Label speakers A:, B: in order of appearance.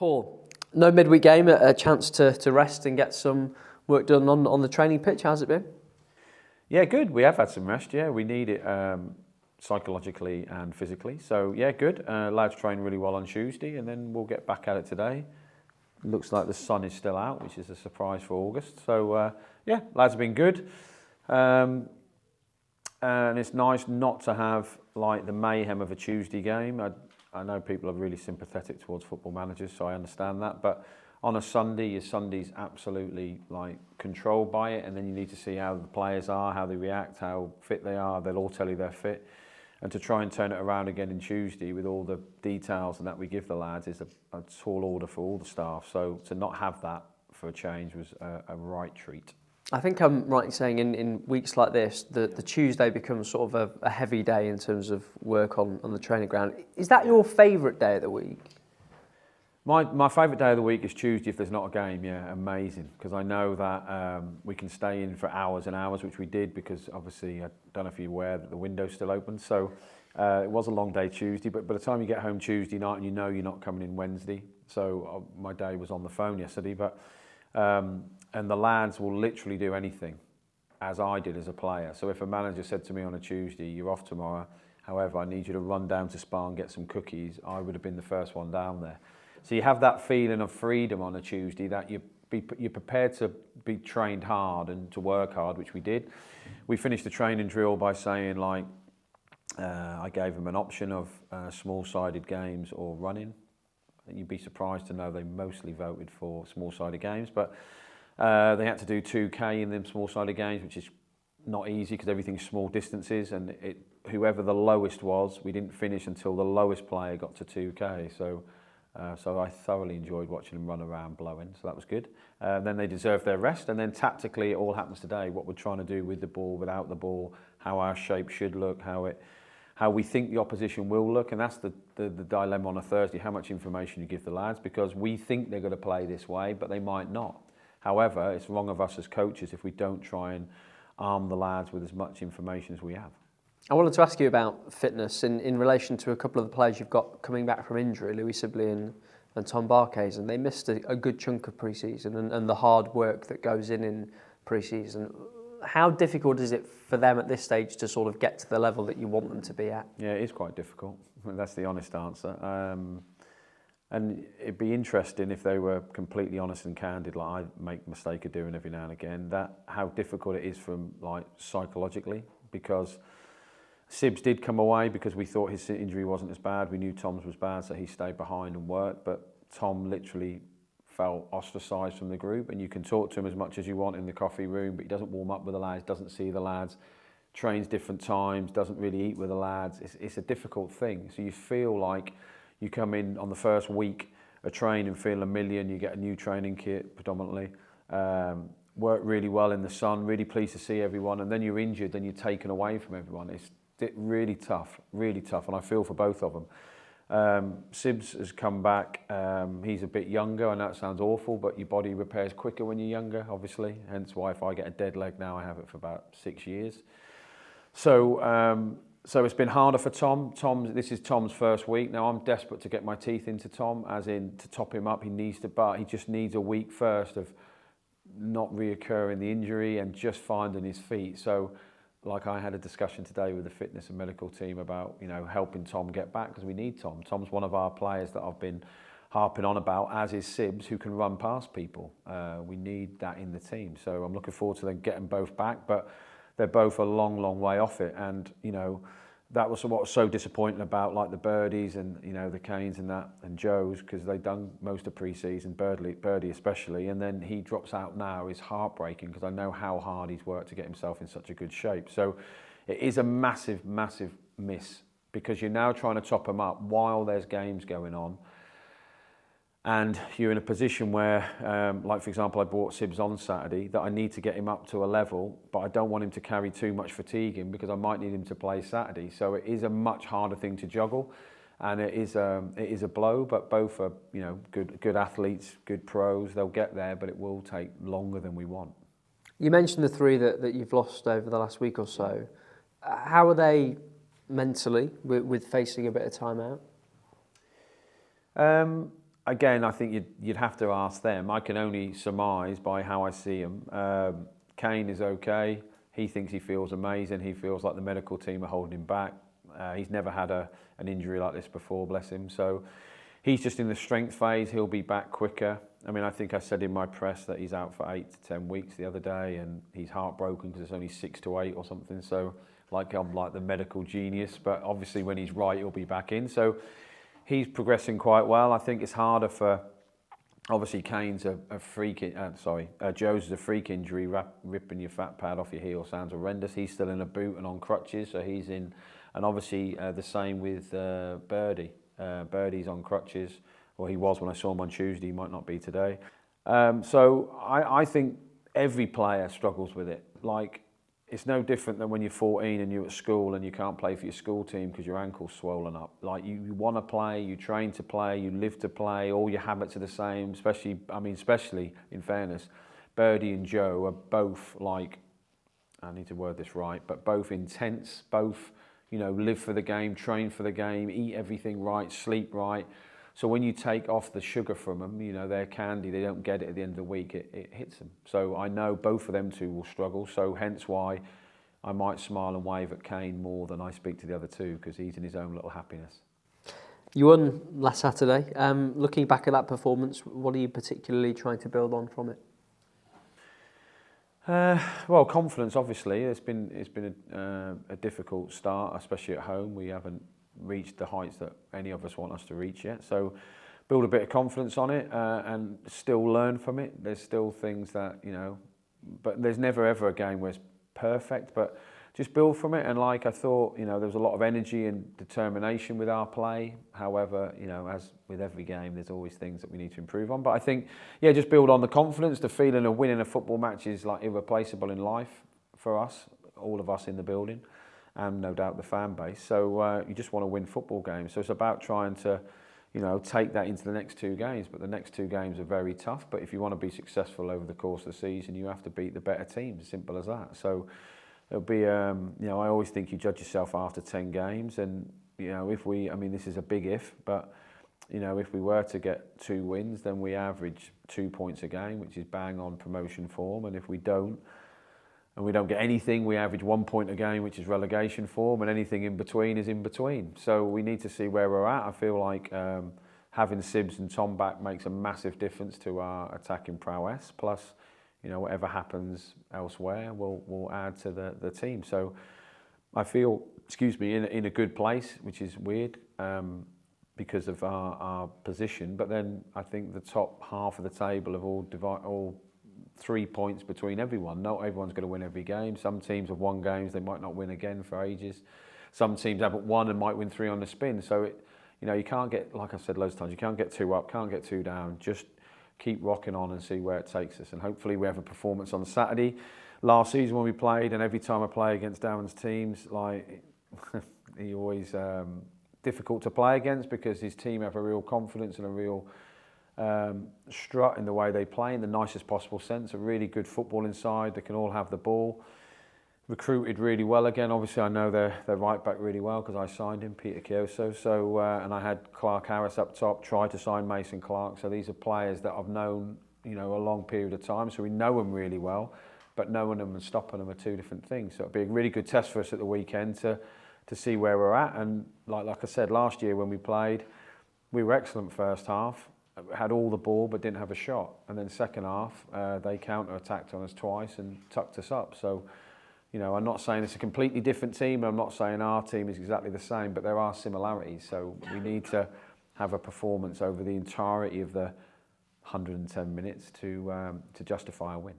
A: Paul, no midweek game, a chance to rest and get some work done on the training pitch. How's it been?
B: Yeah, good. We have had some rest. Yeah, we need it psychologically and physically. So yeah, good. Lads trained really well on Tuesday, and then we'll get back at it today. Looks like the sun is still out, which is a surprise for August. So yeah, lads have been good. And it's nice not to have like the mayhem of a Tuesday game. I know people are really sympathetic towards football managers, so I understand that. But on a Sunday, your Sunday's absolutely like controlled by it, and then you need to see how the players are, how they react, how fit they are. They'll all tell you they're fit. And to try and turn it around again in Tuesday with all the details and that we give the lads is a tall order for all the staff. So to not have that for a change was a right treat.
A: I think I'm right in saying in weeks like this, the Tuesday becomes sort of a heavy day in terms of work on the training ground. Is that your favourite day of the week?
B: My favourite day of the week is Tuesday if there's not a game, yeah, amazing. Because I know that we can stay in for hours and hours, which we did because obviously, I don't know if you're aware that the window's still open. So it was a long day Tuesday, but by the time you get home Tuesday night and you know you're not coming in Wednesday. So my day was on the phone yesterday, but and the lads will literally do anything, as I did as a player. So if a manager said to me on a Tuesday, you're off tomorrow, however, I need you to run down to Spa and get some cookies, I would have been the first one down there. So you have that feeling of freedom on a Tuesday that you're prepared to be trained hard and to work hard, which we did. We finished the training drill by saying like, I gave them an option of small-sided games or running. You'd be surprised to know they mostly voted for small-sided games, but they had to do 2K in them small-sided games, which is not easy because everything's small distances, and whoever the lowest was, we didn't finish until the lowest player got to 2K. So I thoroughly enjoyed watching them run around blowing, so that was good. Then they deserved their rest, and then tactically it all happens today, what we're trying to do with the ball, without the ball, how our shape should look, how we think the opposition will look, and that's the dilemma on a Thursday, how much information you give the lads, because we think they're going to play this way, but they might not. However, it's wrong of us as coaches if we don't try and arm the lads with as much information as we have.
A: I wanted to ask you about fitness in relation to a couple of the players you've got coming back from injury, Louis Sibley and Tom Barkhuizen. They missed a good chunk of pre-season and the hard work that goes in pre-season. How difficult is it for them at this stage to sort of get to the level that you want them to be at?
B: Yeah, it is quite difficult. That's the honest answer. And it'd be interesting if they were completely honest and candid, like I make the mistake of doing every now and again, that how difficult it is from like psychologically, because Sibs did come away because we thought his injury wasn't as bad. We knew Tom's was bad, so he stayed behind and worked, but Tom literally felt ostracised from the group, and you can talk to him as much as you want in the coffee room, but he doesn't warm up with the lads, doesn't see the lads, trains different times, doesn't really eat with the lads. It's a difficult thing. So you feel like you come in on the first week of training, feel a million, you get a new training kit predominantly, work really well in the sun, really pleased to see everyone, and then you're injured, then you're taken away from everyone. It's really tough, and I feel for both of them. Sibs has come back, he's a bit younger, I know it sounds awful, but your body repairs quicker when you're younger, obviously, hence why if I get a dead leg now, I have it for about 6 years. So it's been harder for Tom. This is Tom's first week. Now I'm desperate to get my teeth into Tom, as in to top him up. He just needs a week first of not reoccurring the injury and just finding his feet. So like I had a discussion today with the fitness and medical team about, helping Tom get back, because we need Tom. Tom's one of our players that I've been harping on about, as is Sibs, who can run past people. We need that in the team. So I'm looking forward to them getting both back, but they're both a long, long way off it. And, that was what was so disappointing about like the Birdies and, the Kanes and that, and Joes, because they'd done most of pre-season, Birdie especially, and then he drops out now is heartbreaking, because I know how hard he's worked to get himself in such a good shape. So it is a massive, massive miss, because you're now trying to top him up while there's games going on. And you're in a position where, like for example, I brought Sibs on Saturday, that I need to get him up to a level, but I don't want him to carry too much fatigue in, because I might need him to play Saturday. So it is a much harder thing to juggle, and it is a blow. But both are good athletes, good pros. They'll get there, but it will take longer than we want.
A: You mentioned the three that you've lost over the last week or so. How are they mentally with facing a bit of time out?
B: Again, I think you'd have to ask them. I can only surmise by how I see him. Kane is okay. He thinks he feels amazing. He feels like the medical team are holding him back. He's never had an injury like this before, bless him. So he's just in the strength phase. He'll be back quicker. I mean, I think I said in my press that he's out for 8 to 10 weeks the other day, and he's heartbroken because it's only 6 to 8 or something. So I'm like the medical genius, but obviously when he's right, he'll be back in. So he's progressing quite well. I think it's harder for, obviously Kane's a freak, Joe's is a freak injury. Ripping your fat pad off your heel sounds horrendous. He's still in a boot and on crutches, so he's in. And obviously the same with Birdie. Birdie's on crutches, or he was when I saw him on Tuesday. He might not be today. So I think every player struggles with it. Like, it's no different than when you're 14 and you're at school and you can't play for your school team because your ankle's swollen up. Like, you want to play, you train to play, you live to play, all your habits are the same, especially in fairness, Birdie and Joe are both like, I need to word this right, but both intense, both, live for the game, train for the game, eat everything right, sleep right. So when you take off the sugar from them, they're candy, they don't get it at the end of the week, it hits them. So I know both of them two will struggle, so hence why I might smile and wave at Kane more than I speak to the other two, because he's in his own little happiness.
A: You won last Saturday. Looking back at that performance, what are you particularly trying to build on from it?
B: Well, confidence, obviously. It's been a difficult start, especially at home. We haven't reached the heights that any of us want us to reach yet. So build a bit of confidence on it and still learn from it. There's still things that, but there's never ever a game where it's perfect, but just build from it. And like I thought, there was a lot of energy and determination with our play. However, as with every game, there's always things that we need to improve on. But I think, just build on the confidence. The feeling of winning a football match is like irreplaceable in life for us, all of us in the building, and no doubt the fan base. So you just want to win football games. So it's about trying to, take that into the next 2 games. But the next 2 games are very tough. But if you want to be successful over the course of the season, you have to beat the better teams. Simple as that. So it'll be, I always think you judge yourself after 10 games. And, this is a big if, but, if we were to get 2 wins, then we average 2 points a game, which is bang on promotion form. And if we don't, and we don't get anything, we average 1 point a game, which is relegation form, and anything in between is in between. So we need to see where we're at. I feel like having Sibs and Tom back makes a massive difference to our attacking prowess. Plus, whatever happens elsewhere will add to the team. So I feel, in a good place, which is weird because of our position. But then I think the top half of the table have all 3 points between everyone. Not everyone's going to win every game. Some teams have won games they might not win again for ages. Some teams haven't won and might win 3 on the spin. So you can't get, like I've said loads of times, you can't get 2 up, can't get 2 down. Just keep rocking on and see where it takes us. And hopefully we have a performance on Saturday. Last season when we played, and every time I play against Darren's teams, he always difficult to play against because his team have a real confidence and a real strut in the way they play in the nicest possible sense. A really good football inside. They can all have the ball. Recruited really well again. Obviously, I know their right back really well because I signed him, Peter Chioso. So, and I had Clark Harris up top. Tried to sign Mason Clark. So these are players that I've known, a long period of time. So we know them really well. But knowing them and stopping them are 2 different things. So it'll be a really good test for us at the weekend to see where we're at. And like I said last year when we played, we were excellent first half. Had all the ball but didn't have a shot, and then second half they counter-attacked on us twice and tucked us up. So, I'm not saying it's a completely different team, and I'm not saying our team is exactly the same, but there are similarities. So we need to have a performance over the entirety of the 110 minutes to justify a win.